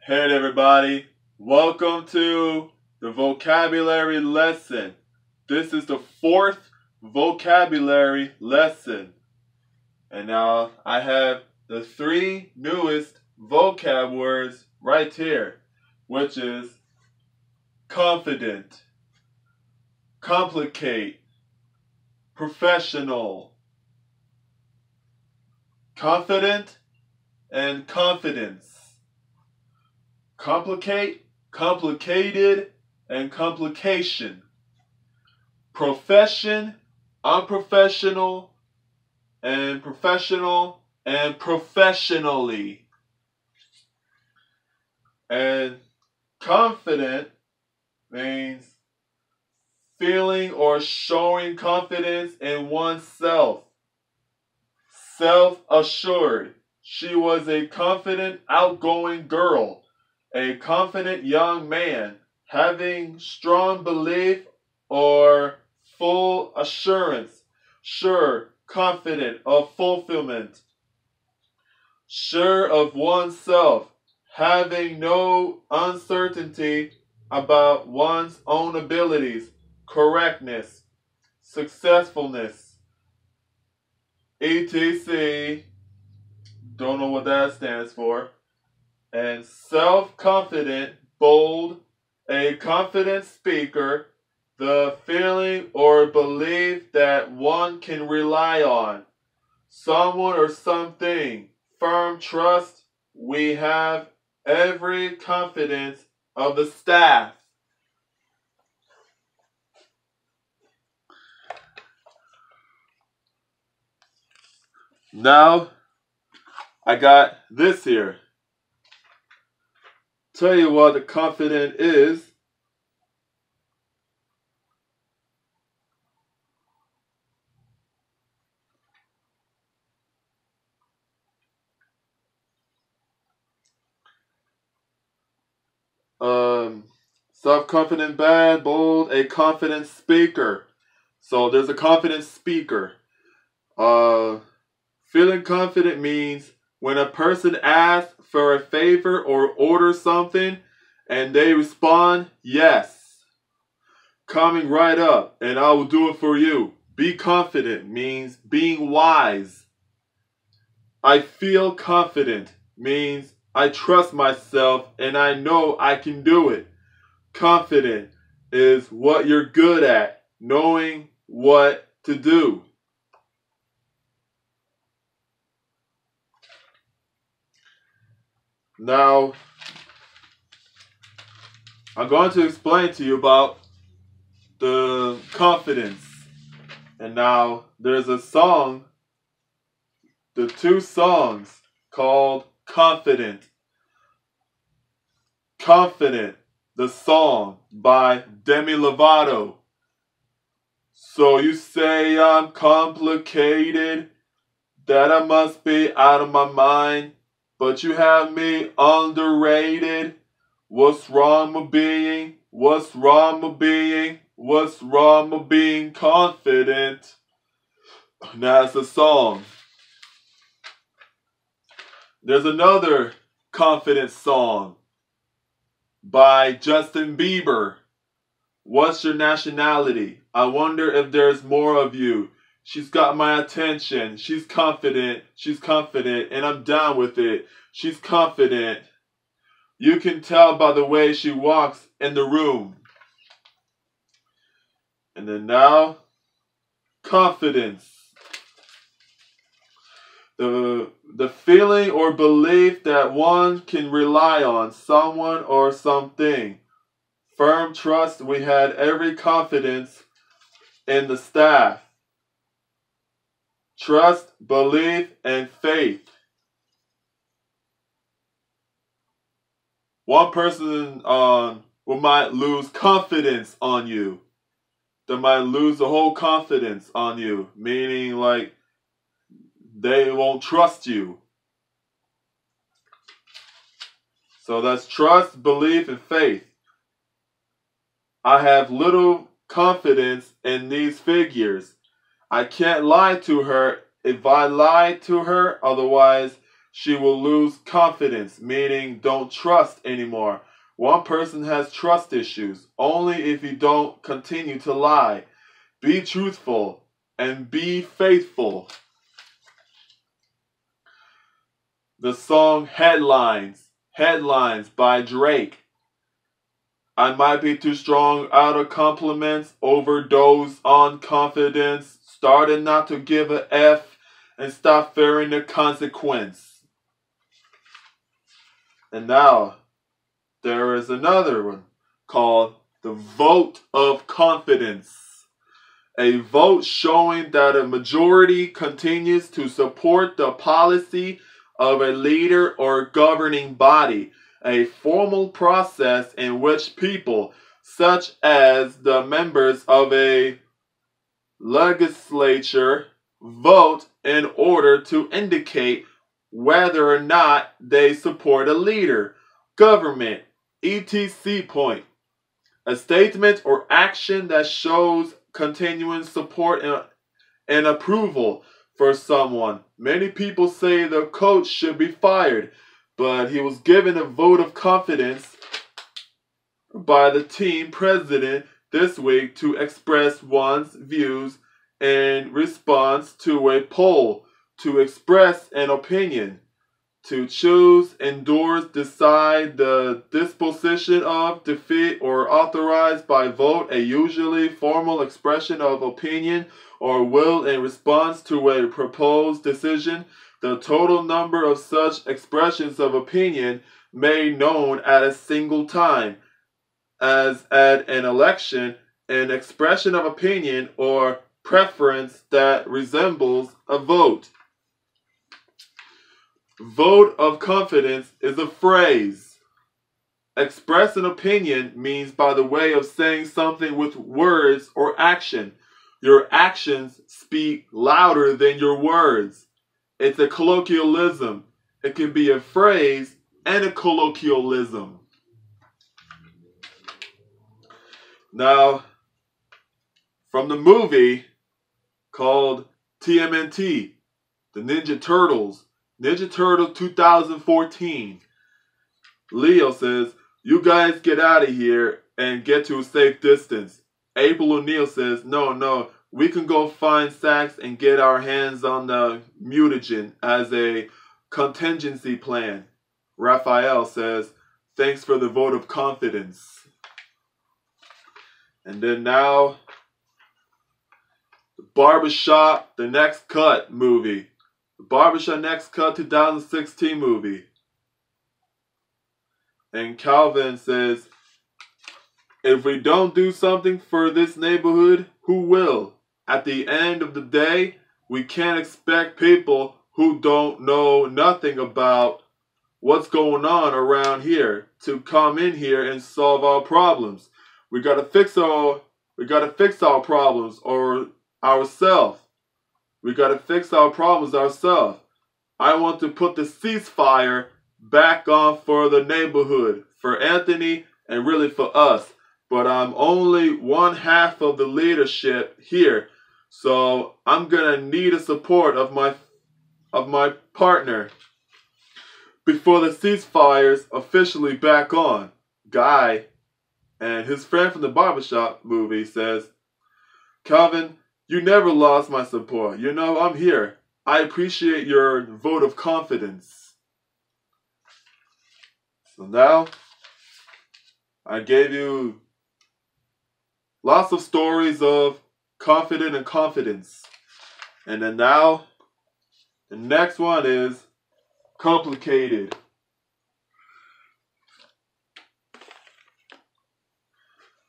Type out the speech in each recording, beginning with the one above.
Hey everybody, welcome to the vocabulary lesson. This is the fourth vocabulary lesson. And now I have the three newest vocab words right here, which is confident, complicate, professional. Confident and confidence. Complicate, complicated, and complication. Profession, unprofessional, and professional, and professionally. And confident means feeling or showing confidence in oneself. Self-assured. She was a confident, outgoing girl. A confident young man, having strong belief or full assurance, sure, confident of fulfillment, sure of oneself, having no uncertainty about one's own abilities, correctness, successfulness, etc. Don't know what that stands for. And self-confident, bold, a confident speaker, the feeling or belief that one can rely on, someone or something, firm trust, we have every confidence of the staff. Now, I got this here. Tell you what the confident is. Self-confident, bad, bold, a confident speaker. So there's a confident speaker. Feeling confident means when a person asks for a favor or orders something and they respond, yes. Coming right up, and I will do it for you. Be confident means being wise. I feel confident means I trust myself and I know I can do it. Confident is what you're good at, knowing what to do. Now, I'm going to explain to you about the confidence. And now, there's a song, the two songs called Confident. Confident, the song by Demi Lovato. So you say I'm complicated, that I must be out of my mind, but you have me underrated. What's wrong with being? What's wrong with being? What's wrong with being confident? Now it's a song. There's another confident song by Justin Bieber. What's your nationality? I wonder if there's more of you. She's got my attention. She's confident, and I'm down with it. She's confident. You can tell by the way she walks in the room. And then now, confidence. The feeling or belief that one can rely on someone or something. Firm trust, we had every confidence in the staff. Trust, belief, and faith. One person might lose confidence on you. They might lose the whole confidence on you, meaning like they won't trust you. So that's trust, belief, and faith. I have little confidence in these figures. I can't lie to her. If I lie to her, otherwise she will lose confidence, meaning don't trust anymore. One person has trust issues only if you don't continue to lie. Be truthful and be faithful. The song Headlines by Drake. I might be too strong out of compliments, overdose on confidence, started not to give a F, and stop fearing the consequence. And now, there is another one called the Vote of Confidence. A vote showing that a majority continues to support the policy of a leader or governing body. A formal process in which people, such as the members of a legislature, vote in order to indicate whether or not they support a leader, government, etc. point. A statement or action that shows continuing support and approval for someone. Many people say the coach should be fired, but he was given a vote of confidence by the team president this week to express one's views in response to a poll, to express an opinion, to choose, endorse, decide the disposition of, defeat, or authorized by vote, a usually formal expression of opinion or will in response to a proposed decision. The total number of such expressions of opinion made known at a single time, as at an election, an expression of opinion or preference that resembles a vote. Vote of confidence is a phrase. Express an opinion means by the way of saying something with words or action. Your actions speak louder than your words. It's a colloquialism. It can be a phrase and a colloquialism. Now, from the movie called TMNT, the Ninja Turtles 2014, Leo says, you guys get out of here and get to a safe distance. April O'Neil says, no, we can go find Sax and get our hands on the mutagen as a contingency plan. Raphael says, thanks for the vote of confidence. And then now, the Barbershop, the Next Cut movie. The Barbershop Next Cut 2016 movie. And Calvin says, if we don't do something for this neighborhood, who will? At the end of the day, we can't expect people who don't know nothing about what's going on around here to come in here and solve our problems. We gotta fix our problems or ourselves. We gotta fix our problems ourselves. I want to put the ceasefire back on for the neighborhood, for Anthony, and really for us. But I'm only one half of the leadership here, so I'm gonna need the support of my partner before the ceasefire's officially back on. Guy and his friend from the Barbershop movie says, Calvin, you never lost my support. You know, I'm here. I appreciate your vote of confidence. So now, I gave you lots of stories of confident and confidence. And then now, the next one is complicated.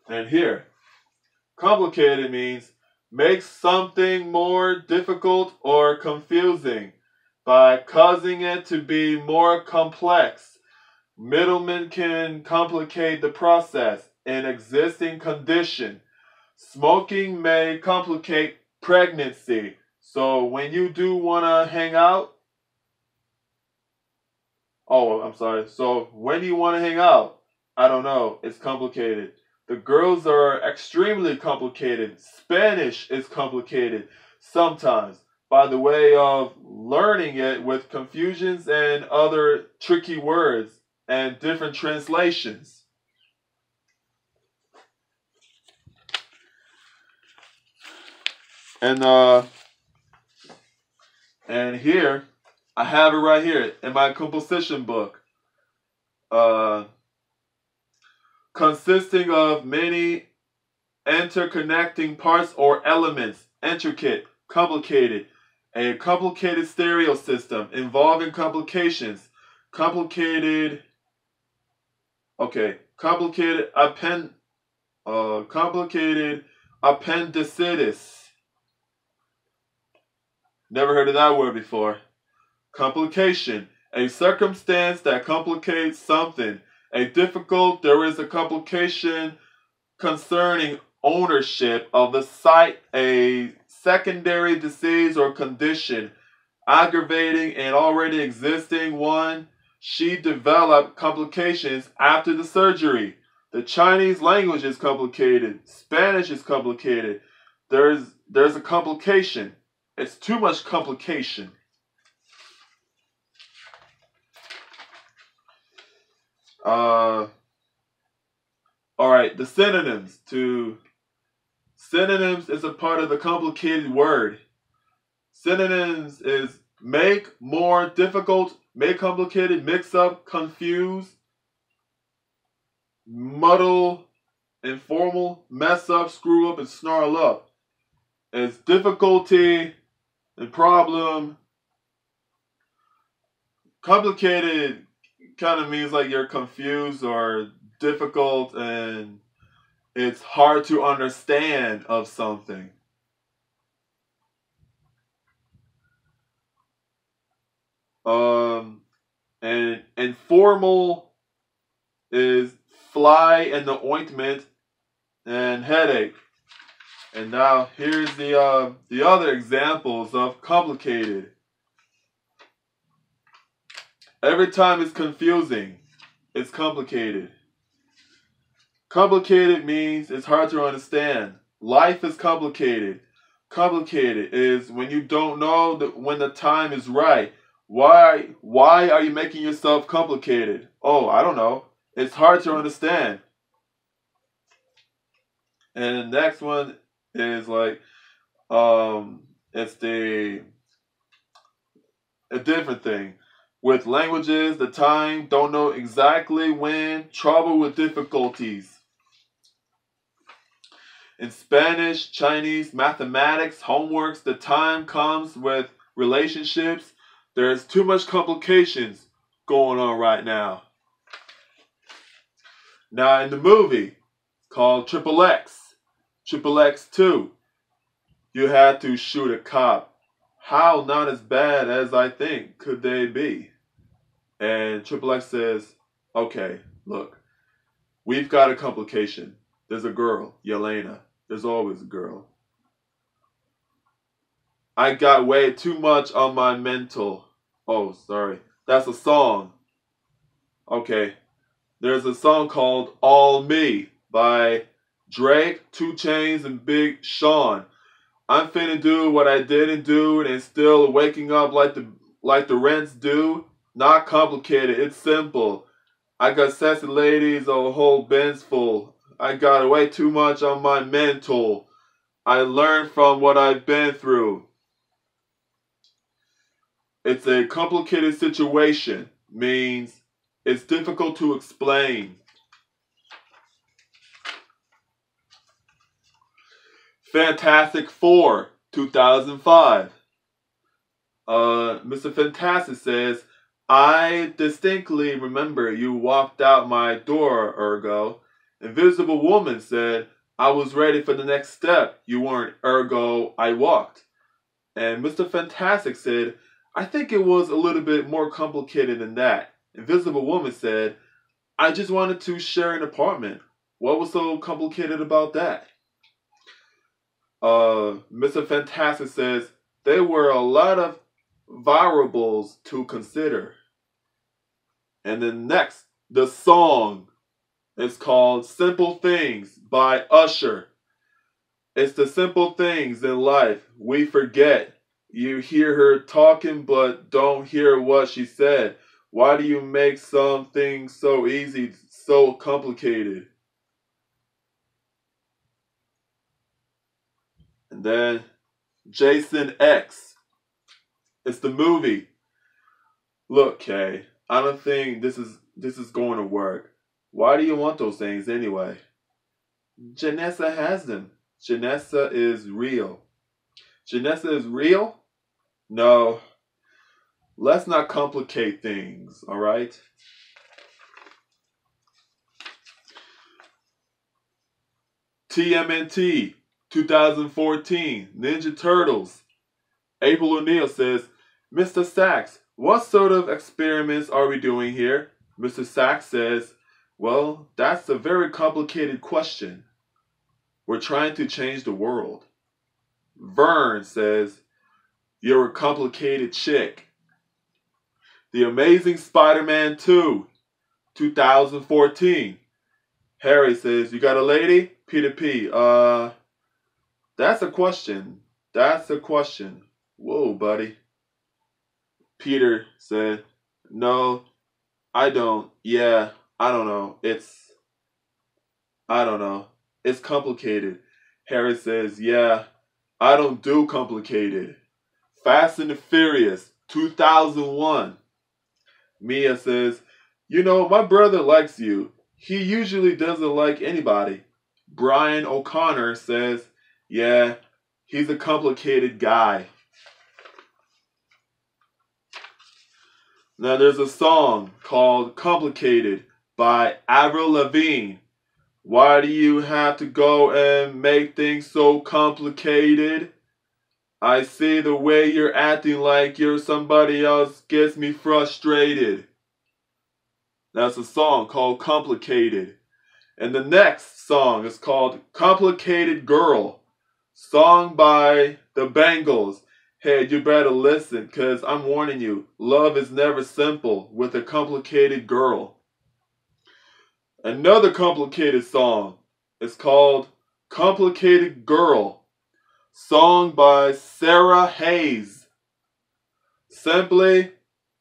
And here, complicated means make something more difficult or confusing by causing it to be more complex. Middlemen can complicate the process. An existing condition. Smoking may complicate pregnancy. So when you do want to hang out, So when do you want to hang out? I don't know. It's complicated. The girls are extremely complicated. Spanish is complicated sometimes. by the way of learning it with confusions and other tricky words and different translations. And here, I have it right here in my composition book. Consisting of many interconnecting parts or elements, intricate, complicated, a complicated stereo system involving complications, complicated appendicitis. Never heard of that word before. Complication, a circumstance that complicates something. There is a complication concerning ownership of the site, a secondary disease or condition, aggravating an already existing one. She developed complications after the surgery. The Chinese language is complicated. Spanish is complicated. There's a complication. It's too much complication. All right, the synonyms. Synonyms is a part of the complicated word. Synonyms is make, more, difficult, make complicated, mix up, confuse, muddle, informal, mess up, screw up, and snarl up. It's difficulty and problem. Complicated kind of means like you're confused or difficult and it's hard to understand of something. And informal is fly in the ointment and headache. And now here's the other examples of complicated. Every time it's confusing, it's complicated. Complicated means it's hard to understand. Life is complicated. Complicated is when you don't know when the time is right. Why are you making yourself complicated? Oh, I don't know. It's hard to understand. And the next one is like, it's a different thing. With languages, the time, don't know exactly when, trouble with difficulties. In Spanish, Chinese, mathematics, homeworks, the time comes with relationships. There's too much complications going on right now. Now in the movie called Triple X 2, you had to shoot a cop. How not as bad as I think could they be? And Triple X says, okay, look, we've got a complication. There's a girl, Yelena. There's always a girl. I got way too much on my mental. Oh, sorry. That's a song. Okay. There's a song called All Me by Drake, 2 Chainz, and Big Sean. I'm finna do what I didn't do and still waking up like the rents do. Not complicated, it's simple. I got sassy ladies, a whole bench full. I got way too much on my mental. I learned from what I've been through. It's a complicated situation, means it's difficult to explain. Fantastic Four, 2005. Mr. Fantastic says, I distinctly remember you walked out my door, ergo. Invisible Woman said, I was ready for the next step. You weren't, ergo, I walked. And Mr. Fantastic said, I think it was a little bit more complicated than that. Invisible Woman said, I just wanted to share an apartment. What was so complicated about that? Mr. Fantastic says, there were a lot of variables to consider. And then next, the song is called Simple Things by Usher. It's the simple things in life we forget. You hear her talking but don't hear what she said. Why do you make something so easy, so complicated? And then Jason X. It's the movie. Look, Kay, I don't think this is going to work. Why do you want those things anyway? Janessa has them. Janessa is real. Janessa is real? No. Let's not complicate things, alright? TMNT 2014 Ninja Turtles. April O'Neil says, Mr. Sachs, what sort of experiments are we doing here? Mr. Sachs says, well, that's a very complicated question. We're trying to change the world. Vern says, you're a complicated chick. The Amazing Spider-Man 2, 2014. Harry says, you got a lady? Peter P. That's a question. That's a question. Whoa, buddy. Peter said, no, I don't. Yeah, I don't know. I don't know. It's complicated. Harry says, yeah, I don't do complicated. Fast and the Furious, 2001. Mia says, you know, my brother likes you. He usually doesn't like anybody. Brian O'Connor says, yeah, he's a complicated guy. Now there's a song called Complicated by Avril Lavigne. Why do you have to go and make things so complicated? I see the way you're acting like you're somebody else gets me frustrated. That's a song called Complicated. And the next song is called Complicated Girl, sung by the Bangles. Hey, you better listen, because I'm warning you, love is never simple with a complicated girl. Another complicated song is called Complicated Girl, sung by Sarah Hayes. Simply,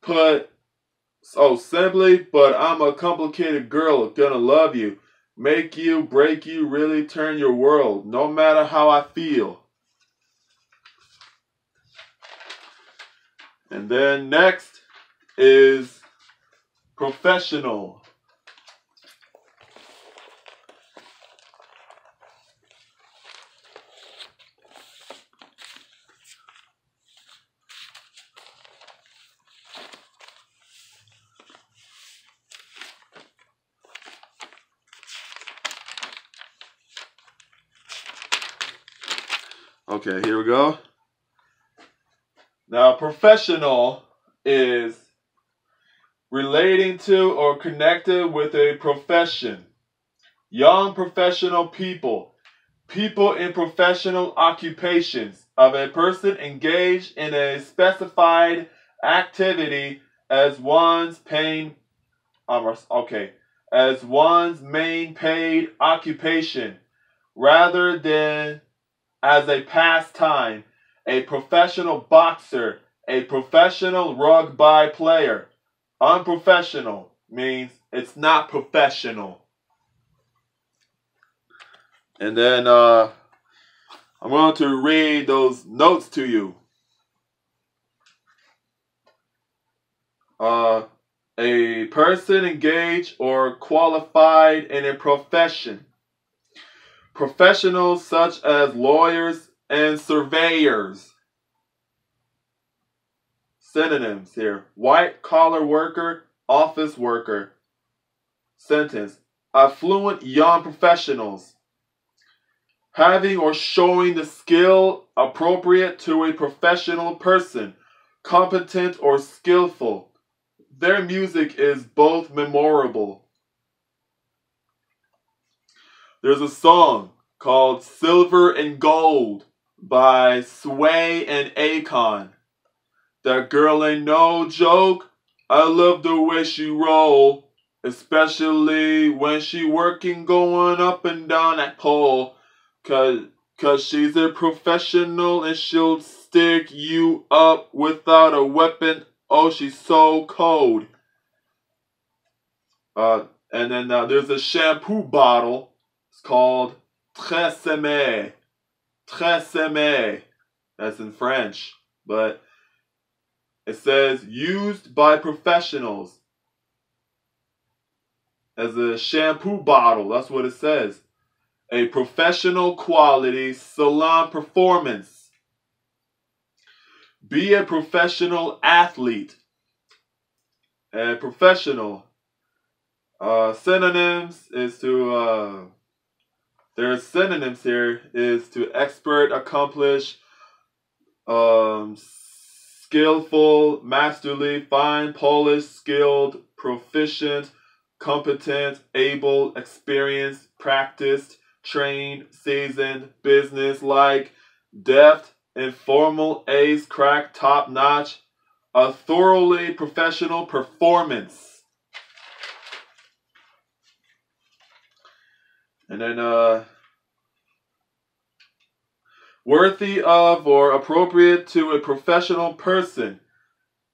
but I'm a complicated girl, gonna love you. Make you, break you, really turn your world, no matter how I feel. And then next is Professional. Okay, here we go. Now, professional is relating to or connected with a profession. Young professional people. People in professional occupations of a person engaged in a specified activity as one's main paid occupation rather than as a pastime. A professional boxer, a professional rugby player. Unprofessional means it's not professional. And then I'm going to read those notes to you. A person engaged or qualified in a profession. Professionals such as lawyers and surveyors. Synonyms here. White collar worker, office worker. Sentence. Affluent young professionals. Having or showing the skill appropriate to a professional person, competent or skillful. Their music is both memorable. There's a song called Silver and Gold by Sway and Akon. That girl ain't no joke. I love the way she roll, especially when she working going up and down that pole. Cause she's a professional and she'll stick you up without a weapon. Oh, she's so cold. And then there's a shampoo bottle. It's called Tresemme. Tresemme. That's in French. But it says used by professionals. As a shampoo bottle. That's what it says. A professional quality salon performance. Be a professional athlete. A professional. Synonyms is to, there's synonyms here, is to expert, accomplish, skillful, masterly, fine, polished, skilled, proficient, competent, able, experienced, practiced, trained, seasoned, business-like, deft, informal, ace, crack, top-notch, a thoroughly professional performance. And then, worthy of or appropriate to a professional person.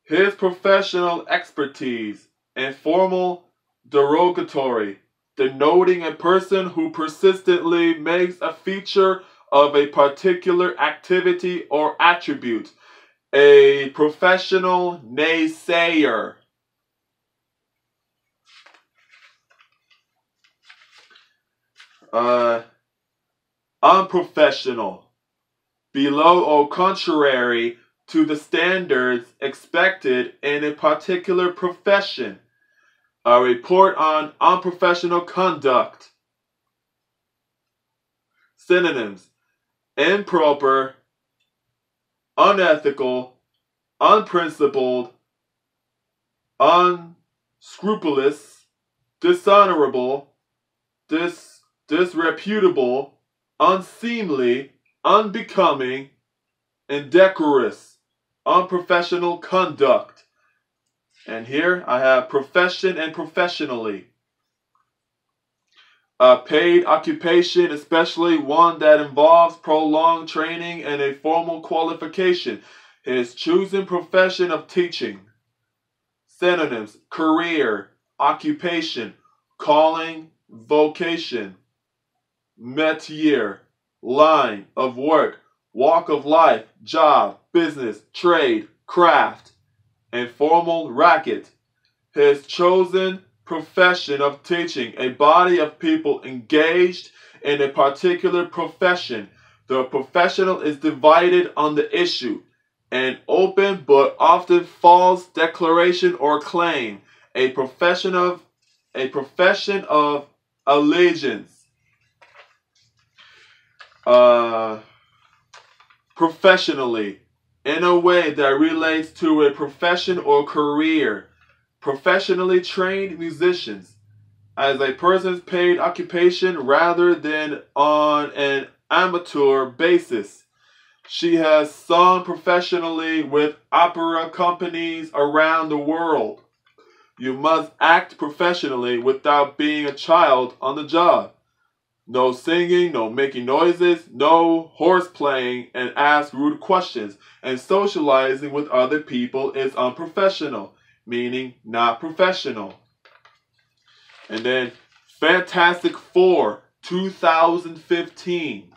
His professional expertise. Informal, derogatory. Denoting a person who persistently makes a feature of a particular activity or attribute. A professional naysayer. Unprofessional. Below or contrary to the standards expected in a particular profession. A report on unprofessional conduct. Synonyms: improper, unethical, unprincipled, unscrupulous, dishonorable, disreputable, unseemly, unbecoming, indecorous, unprofessional conduct. And here I have profession and professionally. A paid occupation, especially one that involves prolonged training and a formal qualification. His chosen profession of teaching. Synonyms: career, occupation, calling, vocation, métier, line of work, walk of life, job, business, trade, craft, informal racket. His chosen profession of teaching, a body of people engaged in a particular profession. The professional is divided on the issue. An open but often false declaration or claim. A profession of allegiance. Professionally, in a way that relates to a profession or career. Professionally trained musicians, as a person's paid occupation rather than on an amateur basis. She has sung professionally with opera companies around the world. You must act professionally without being a child on the job. No singing, no making noises, no horse playing and ask rude questions. And socializing with other people is unprofessional, meaning not professional. And then Fantastic Four 2015.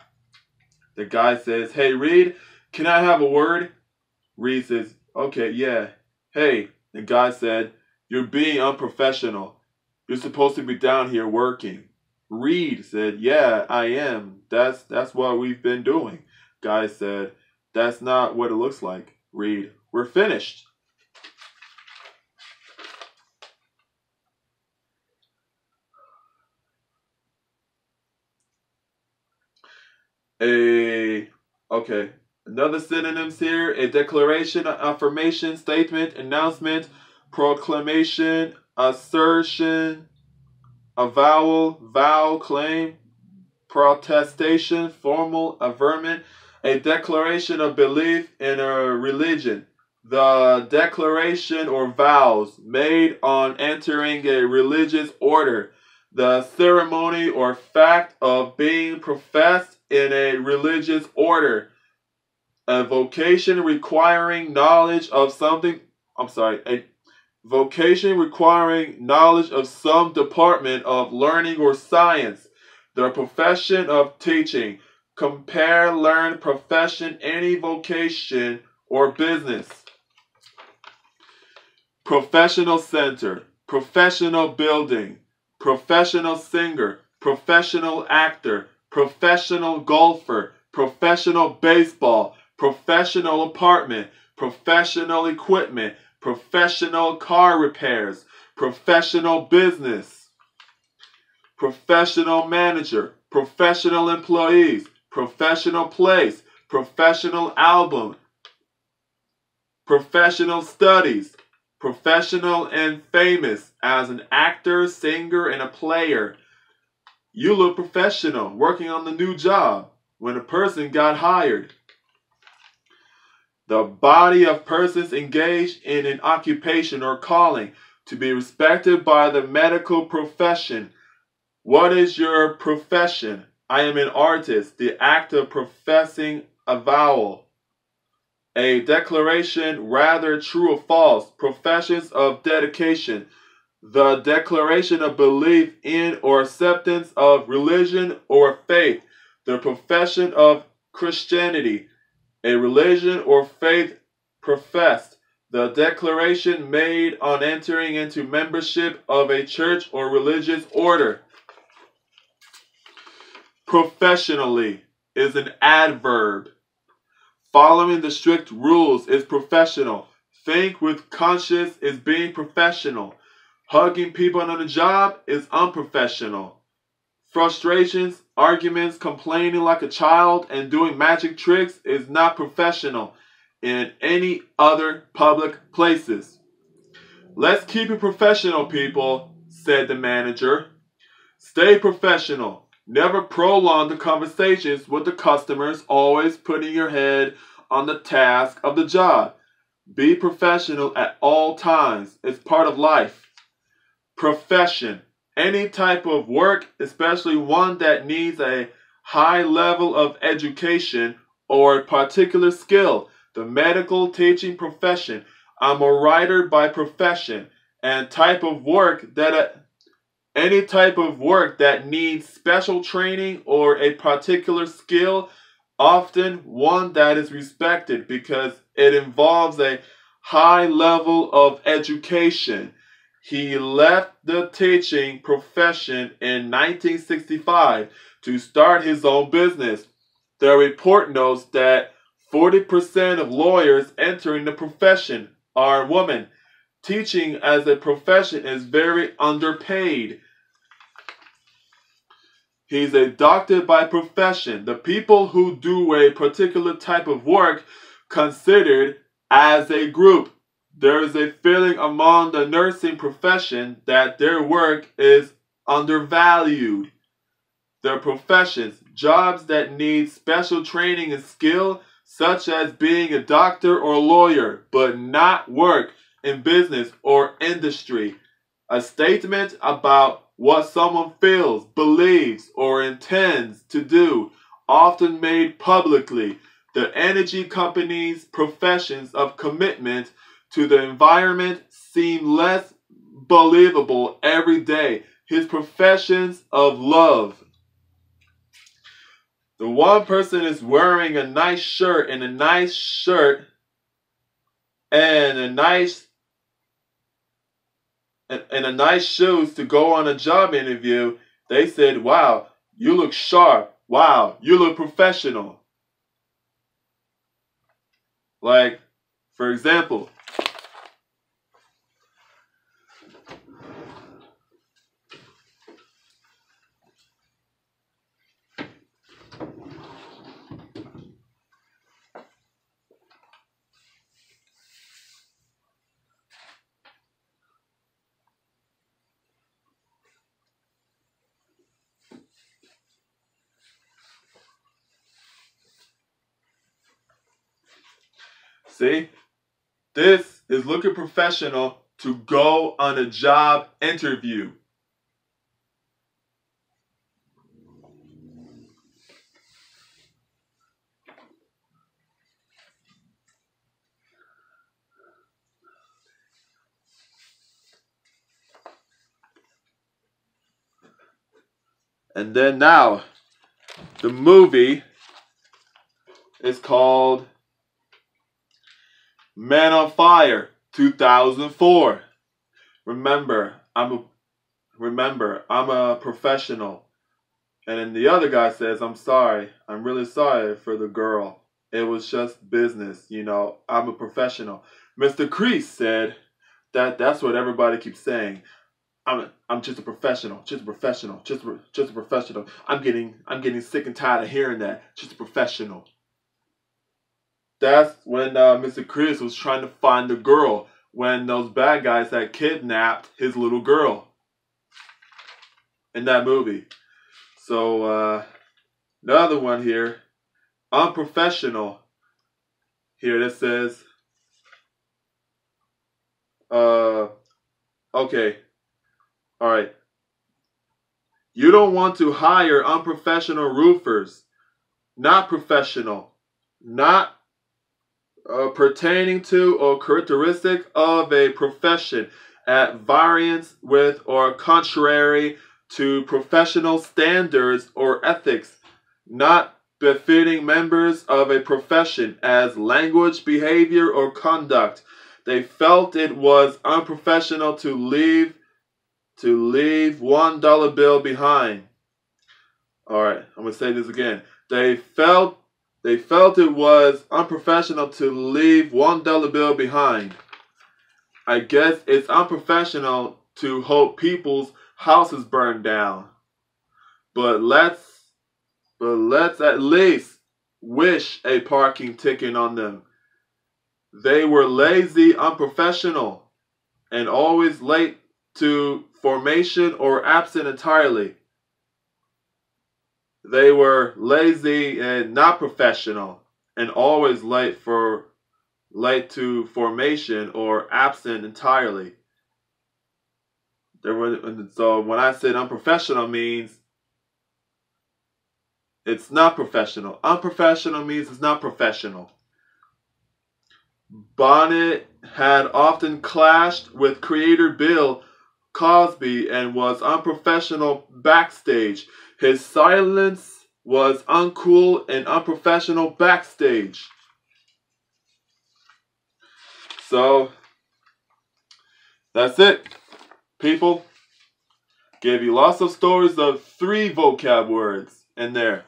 The guy says, "Hey Reed, can I have a word?" Reed says, "Okay, yeah." "Hey," the guy said, "you're being unprofessional. You're supposed to be down here working." Reed said, "Yeah, I am. That's what we've been doing." Guy said, "That's not what it looks like." Reed, "We're finished." Okay. Another synonyms here: a declaration, affirmation, statement, announcement, proclamation, assertion, avowal, vow, claim, protestation, formal, averment, a declaration of belief in a religion. The declaration or vows made on entering a religious order. The ceremony or fact of being professed in a religious order. A vocation requiring knowledge of something. A vocation requiring knowledge of some department of learning or science. The profession of teaching. Compare, learn, profession, any vocation or business. Professional center, professional building, professional singer, professional actor, professional golfer, professional baseball, professional apartment, professional equipment, professional car repairs, professional business, professional manager, professional employees, professional place, professional album, professional studies, professional and famous as an actor, singer, and a player. You look professional working on the new job when a person got hired. The body of persons engaged in an occupation or calling to be respected by the medical profession. What is your profession? I am an artist. The act of professing avowal. A declaration, rather true or false. Professions of dedication. The declaration of belief in or acceptance of religion or faith. The profession of Christianity. A religion or faith professed. The declaration made on entering into membership of a church or religious order. Professionally is an adverb. Following the strict rules is professional. Think with conscience is being professional. Hugging people on the job is unprofessional. Frustrations, arguments, complaining like a child, and doing magic tricks is not professional in any other public places. Let's keep it professional, people, said the manager. Stay professional. Never prolong the conversations with the customers, always putting your head on the task of the job. Be professional at all times. It's part of life. Profession. Any type of work, especially one that needs a high level of education or a particular skill. The medical teaching profession. I'm a writer by profession. And type of work that any type of work that needs special training or a particular skill, often one that is respected because it involves a high level of education. He left the teaching profession in 1965 to start his own business. The report notes that 40% of lawyers entering the profession are women. Teaching as a profession is very underpaid. He's a doctor by profession. The people who do a particular type of work considered as a group. There is a feeling among the nursing profession that their work is undervalued. Their professions, jobs that need special training and skill, such as being a doctor or lawyer, but not work in business or industry. A statement about what someone feels, believes, or intends to do, often made publicly. The energy company's professions of commitment to the environment seem less believable every day. His professions of love. The one person is wearing a nice shirt and a nice shoes to go on a job interview. They said, wow, you look sharp. Wow, you look professional. Like, for example, see, this is looking professional to go on a job interview. And then now, the movie is called Man on Fire 2004. Remember, I'm a professional. And then the other guy says, I'm sorry. I'm really sorry for the girl. It was just business, you know. I'm a professional. Mr. Kreese said that's what everybody keeps saying. I'm just a professional, just a professional, just a professional. I'm getting sick and tired of hearing that. Just a professional. That's when Mr. Kreese was trying to find the girl when those bad guys had kidnapped his little girl in that movie. So another one here, Unprofessional. Here that says, okay, all right. You don't want to hire unprofessional roofers, not professional, not pertaining to or characteristic of a profession at variance with or contrary to professional standards or ethics, not befitting members of a profession as language, behavior, or conduct. They felt it was unprofessional to leave $1 bill behind. All right, I'm going to say this again. They felt it was unprofessional to leave $1 bill behind. I guess it's unprofessional to hope people's houses burn down. But let's at least wish a parking ticket on them. They were lazy, unprofessional, and always late to formation or absent entirely. They were lazy and not professional, and always late to formation or absent entirely. So when I said unprofessional means it's not professional. Unprofessional means it's not professional. Bonnet had often clashed with creator Bill Cosby and was unprofessional backstage. His silence was uncool and unprofessional backstage. So, that's it, people. Gave you lots of stories of 3 vocab words in there.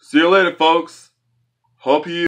See you later, folks. Hope you